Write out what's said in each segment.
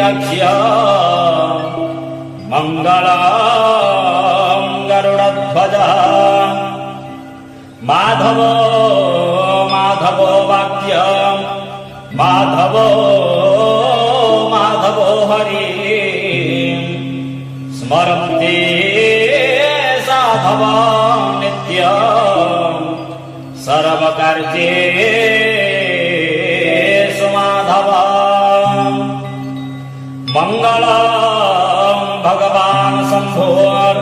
लक्ष्य मंगलम गरुड़ध्वज माधव माधव वाक्य माधव माधव हरि स्मरन्ते साधव नित्य सर्वकार्येषु माधव मंगलम भगवान शंभोर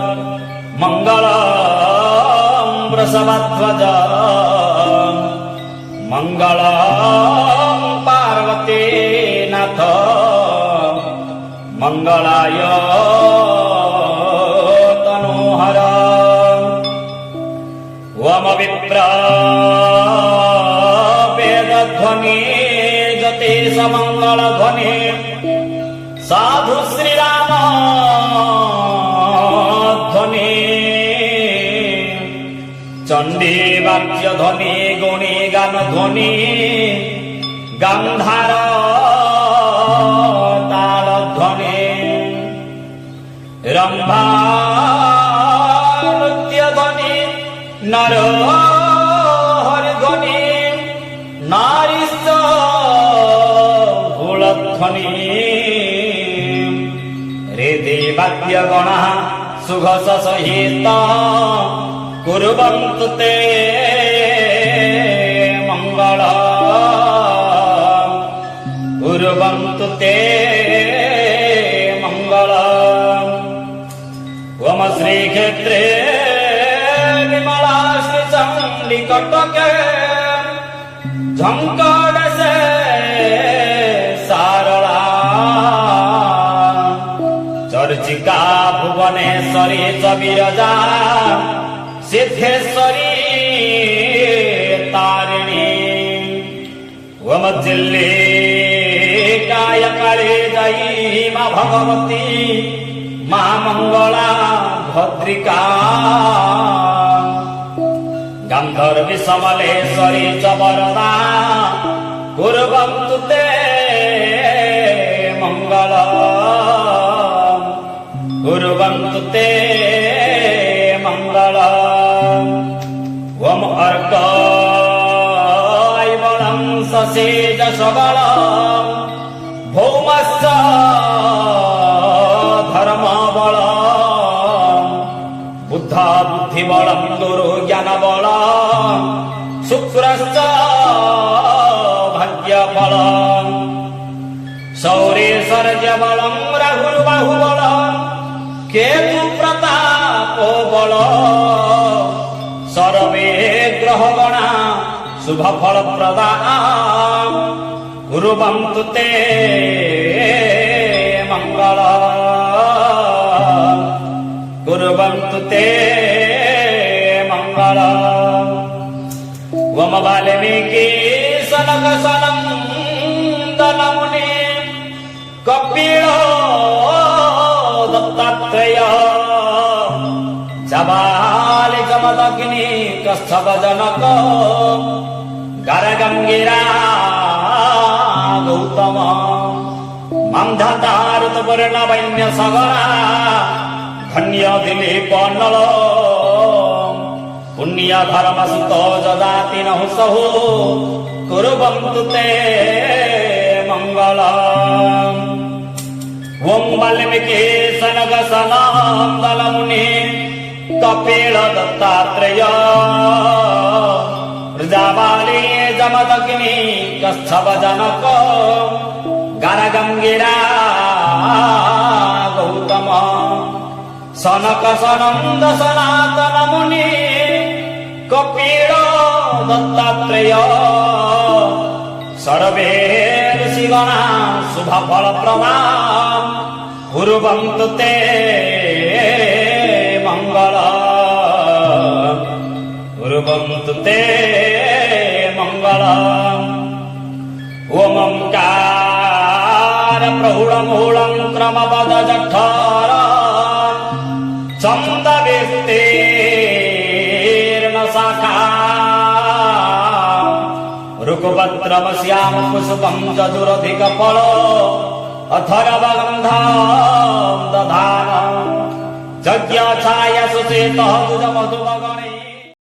मंगलम वृषभध्वज मंगलम पार्वती नाथ मंगलाय तनोहर वम विप्र वेद ध्वनि जतेश मंगल ध्वनि साधु श्रीराम ध्वनि चंडी वाक्य ध्वनि गुणी गान ध्वनि गंधार ताल ध्वनि रंभा नृत्य ध्वनि नर हरि ध्वनि नारीश्च भूल ध्वनि रे देवाद्य गणः सुघस सहित कुर्वन्तु ते मंगल कुर्वन्तु ते मंगल वम श्रीक्षेत्रे विमला श्री चंडी कटके झंकड़ से सारला चर्चिका भुवनेश्वरी च विरजा सिद्धेश्वरी तारिणी वम जिल्ले काय काले जयी मां भगवती महामंगला भद्रिका गंधर्वी समलेश्वरी च वरदा कुर्वन्तु ते मंगल कुर्वन्तु ते मंगल वम अर्क ऐवलं ससेज सबल भौमश्च धर्म बल बुद्धा बुद्धि बलम गुरु ज्ञान बल शुक्रश्च भाग्य बल शौर्य शौर्य बलम राहुल बाहु बल केतु प्रताप बल सर्वे ग्रह गणा शुभ फल प्रदा कुर्वन्तु ते मंगल कुर्वन्तु ते मंगल वम वाल्मीकि सनक सनंदन मुनि कपिल दत्तात्रेय जबाल जमदग्नि कच्छप जनक गरगंगिरा गौतम मंधाता ऋतुपर्ण वैन्य सगरा धन्य दिलीप नल पुण्य धर्म सुत जजाति नहु सहु कुर्वन्तु ते मंगल ओम वाल्मीकि सनक सनंदन मुनि कपिल दत्तात्रेय प्रजाबाली जमदग्नि कच्छप जनक गरगंगिरा गौतम सनक सनंद सनातन मुनि कपिल दत्तात्रेय सर्वे ऋषिगणा शुभ फल प्रदा कुर्वन्तु ते मंगल कुर्वन्तु ते मंगल ओमकार प्रौढमूलं क्रमपद जठर छन्द विस्तीर्ण शाखा रुकपत्रम श्याम पुष्पं चतुरधिक फल अथर्वगन्धं दधान यज्ञछाय सुचेतः तुज मधुम